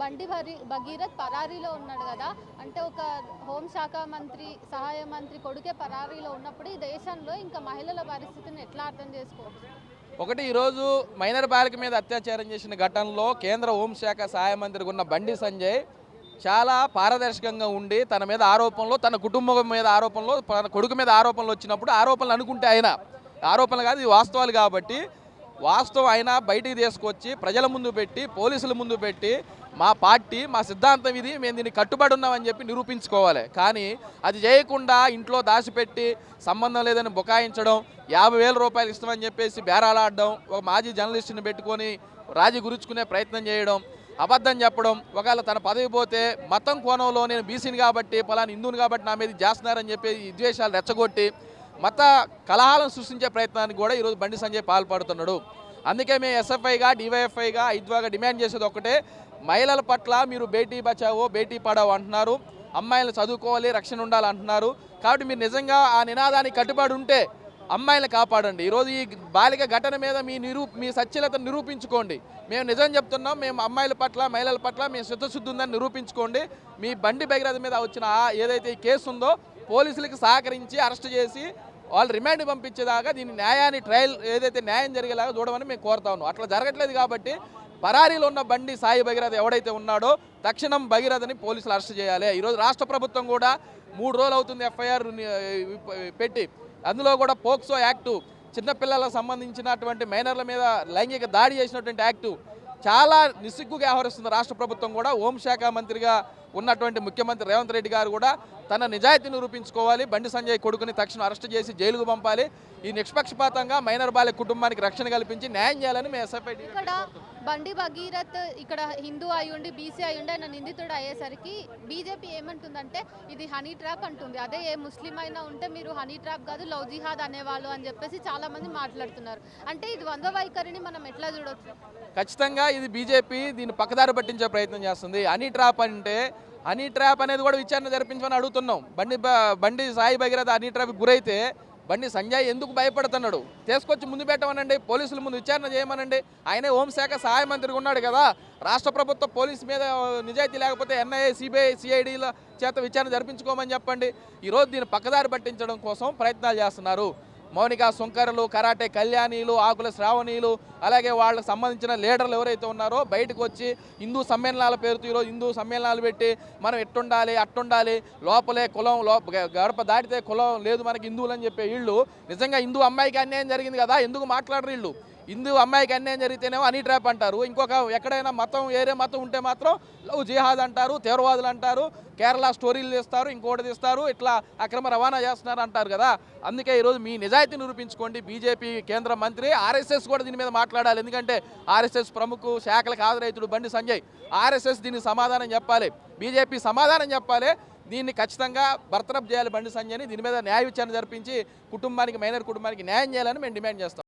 బండి భగీరథ్ పరారీలో ఉన్నాడు కదా, అంటే ఒక హోంశాఖ మంత్రి సహాయ మంత్రి కొడుకే పరారీలో ఉన్నప్పుడు ఈ దేశంలో ఇంకా మహిళల పరిస్థితిని ఎట్లా అర్థం చేసుకోవచ్చు? ఒకటి, ఈరోజు మైనర్ బాలిక మీద అత్యాచారం చేసిన ఘటనలో కేంద్ర హోంశాఖ సహాయ మంత్రిగా ఉన్న బండి సంజయ్ చాలా పారదర్శకంగా ఉండి తన మీద ఆరోపణలు, తన కుటుంబం మీద ఆరోపణలు, తన కొడుకు మీద ఆరోపణలు వచ్చినప్పుడు ఆరోపణలు అనుకుంటే ఆయన ఆరోపణలు కాదు, ఇది వాస్తవాలు కాబట్టి వాస్తవం అయినా బయటికి తీసుకొచ్చి ప్రజల ముందు పెట్టి పోలీసుల ముందు పెట్టి మా పార్టీ మా సిద్ధాంతం ఇది, మేము దీన్ని కట్టుబడి ఉన్నామని చెప్పి నిరూపించుకోవాలి. కానీ అది చేయకుండా ఇంట్లో దాచిపెట్టి సంబంధం లేదని బుకాయించడం, 50,000 రూపాయలు ఇస్తామని చెప్పేసి బేరాలాడడం, ఒక మాజీ జర్నలిస్టుని పెట్టుకొని రాజీ గురుచుకునే ప్రయత్నం చేయడం, అబద్ధం చెప్పడం, ఒకవేళ తన పదవి పోతే మతం కోణంలో నేను బీసీని కాబట్టి పలానా హిందువుని కాబట్టి నా మీద చేస్తున్నారని చెప్పి విద్వేషాలు రెచ్చగొట్టి మత కలహాలను సృష్టించే ప్రయత్నానికి కూడా ఈరోజు బండి సంజయ్ పాల్పడుతున్నాడు. అందుకే మేము ఎస్ఎఫ్ఐగా డివైఎఫ్ఐగా ఐద్వాగా డిమాండ్ చేసేది ఒకటే, మహిళల పట్ల మీరు బేటీ బచావో బేటీ పడావో అంటున్నారు, అమ్మాయిలు చదువుకోవాలి రక్షణ ఉండాలంటున్నారు. కాబట్టి మీరు నిజంగా ఆ నినాదానికి కట్టుబడి ఉంటే అమ్మాయిలను కాపాడండి. ఈరోజు ఈ బాలిక ఘటన మీద మీ సచ్యలతను నిరూపించుకోండి. మేము నిజం చెప్తున్నాం, మేము అమ్మాయిల పట్ల మహిళల పట్ల మేము చిత్తశుద్ధి ఉందని నిరూపించుకోండి. మీ బండి భగీరథ మీద వచ్చిన ఏదైతే ఈ కేసు ఉందో పోలీసులకు సహకరించి అరెస్ట్ చేసి వాళ్ళు రిమాండ్ పంపించేదాకా దీని న్యాయాన్ని ట్రయల్ ఏదైతే న్యాయం జరిగేలాగా చూడమని మేము కోరుతా ఉన్నాం. అట్లా జరగట్లేదు కాబట్టి పరారీలో ఉన్న బండి సాయి భగీరథ ఎవడైతే ఉన్నాడో తక్షణం భగీరథని పోలీసులు అరెస్ట్ చేయాలి. ఈరోజు రాష్ట్ర ప్రభుత్వం కూడా 3 రోజులు అవుతుంది ఎఫ్ఐఆర్ పెట్టి, అందులో కూడా పోక్సో యాక్టు, చిన్నపిల్లలకు సంబంధించినటువంటి మైనర్ల మీద లైంగిక దాడి చేసినటువంటి యాక్టు చాలా నిస్సిగ్గుగా వ్యవహరిస్తుంది రాష్ట్ర ప్రభుత్వం కూడా. హోంశాఖ మంత్రిగా ఉన్నటువంటి ముఖ్యమంత్రి రేవంత్ రెడ్డి గారు కూడా తన నిజాయితీ నిరూపించుకోవాలి. బండి సంజయ్ కొడుకుని తక్షణం అరెస్ట్ చేసి జైలుకు పంపాలి. ఈ నిష్పక్షపాతంగా మైనర్ బాలిక కుటుంబానికి రక్షణ కల్పించి న్యాయం చేయాలని మేము ఎస్ఎఫ్ఐ. ఇక్కడ బండి భగీరథ్ ఇక్కడ హిందూ అయ్యుండి బీసీ అయ్యుండి ఆయన నిందితుడు అయ్యేసరికి బీజేపీ ఏమంటుందంటే ఇది హనీ ట్రాప్ అంటుంది. అదే ఏ ముస్లిం అయినా ఉంటే మీరు హనీ ట్రాప్ కాదు లవ్ జిహాద్ అనేవాళ్ళు అని చెప్పేసి చాలా మంది మాట్లాడుతున్నారు. అంటే ఇది ద్వంద్వ వైఖరిని మనం ఎట్లా చూడొచ్చు? ఖచ్చితంగా ఇది బీజేపీ దీన్ని పక్కదారి పట్టించే ప్రయత్నం చేస్తుంది. హనీ ట్రాప్ అంటే హనీ ట్రాప్ అనేది కూడా విచారణ జరిపించమని అడుగుతున్నాం. బండి సాయి భగీరథ హనీ ట్రాప్కి గురైతే బండి సంజయ్ ఎందుకు భయపడుతున్నాడు? తీసుకొచ్చి ముందు పెట్టమనండి, పోలీసుల ముందు విచారణ చేయమనండి. ఆయనే హోంశాఖ సహాయ మంత్రిగా ఉన్నాడు కదా. రాష్ట్ర ప్రభుత్వం పోలీసు మీద నిజాయితీ లేకపోతే ఎన్ఐఏ సిబిఐ సిఐడిల చేత విచారణ జరిపించుకోమని చెప్పండి. ఈరోజు దీన్ని పక్కదారి పట్టించడం కోసం ప్రయత్నాలు చేస్తున్నారు. మౌనిక సుంకరలు, కరాటే కళ్యాణీలు, ఆకుల శ్రావణీలు, అలాగే వాళ్ళకి సంబంధించిన లీడర్లు ఎవరైతే ఉన్నారో బయటకు వచ్చి హిందూ సమ్మేళనాల పేరుతో ఈరోజు హిందూ సమ్మేళనాలు పెట్టి మనం ఎట్టుండాలి అట్టుండాలి, లోపలే కులం గడప దాటితే కులం లేదు మనకి హిందువులు అని చెప్పే వీళ్ళు నిజంగా హిందూ అమ్మాయికి అన్యాయం జరిగింది కదా, ఎందుకు మాట్లాడరు వీళ్ళు? హిందూ అమ్మాయికి అన్యాయం జరిగితేనేమో హనీ ట్రాప్ అంటారు, ఇంకొక ఎక్కడైనా మతం వేరే మతం ఉంటే మాత్రం లవ్ జిహాద్ అంటారు, తీవ్రవాదులు అంటారు, కేరళ స్టోరీలు తీస్తారు, ఇంకోటి తీస్తారు, ఇట్లా అక్రమ రవాణా చేస్తున్నారు అంటారు కదా. అందుకే ఈరోజు మీ నిజాయితీ నిరూపించుకోండి. బీజేపీ కేంద్ర మంత్రి ఆర్ఎస్ఎస్ కూడా దీని మీద మాట్లాడాలి. ఎందుకంటే ఆర్ఎస్ఎస్ ప్రముఖ శాఖలకు హాజరైతుడు బండి సంజయ్. ఆర్ఎస్ఎస్ దీనికి సమాధానం చెప్పాలి, బీజేపీ సమాధానం చెప్పాలి. దీన్ని ఖచ్చితంగా బర్తరఫ్ చేయాలి బండి సంజయ్ని. దీని మీద న్యాయ విచారణ జరిపించి మైనర్ కుటుంబానికి న్యాయం చేయాలని మేము డిమాండ్ చేస్తాం.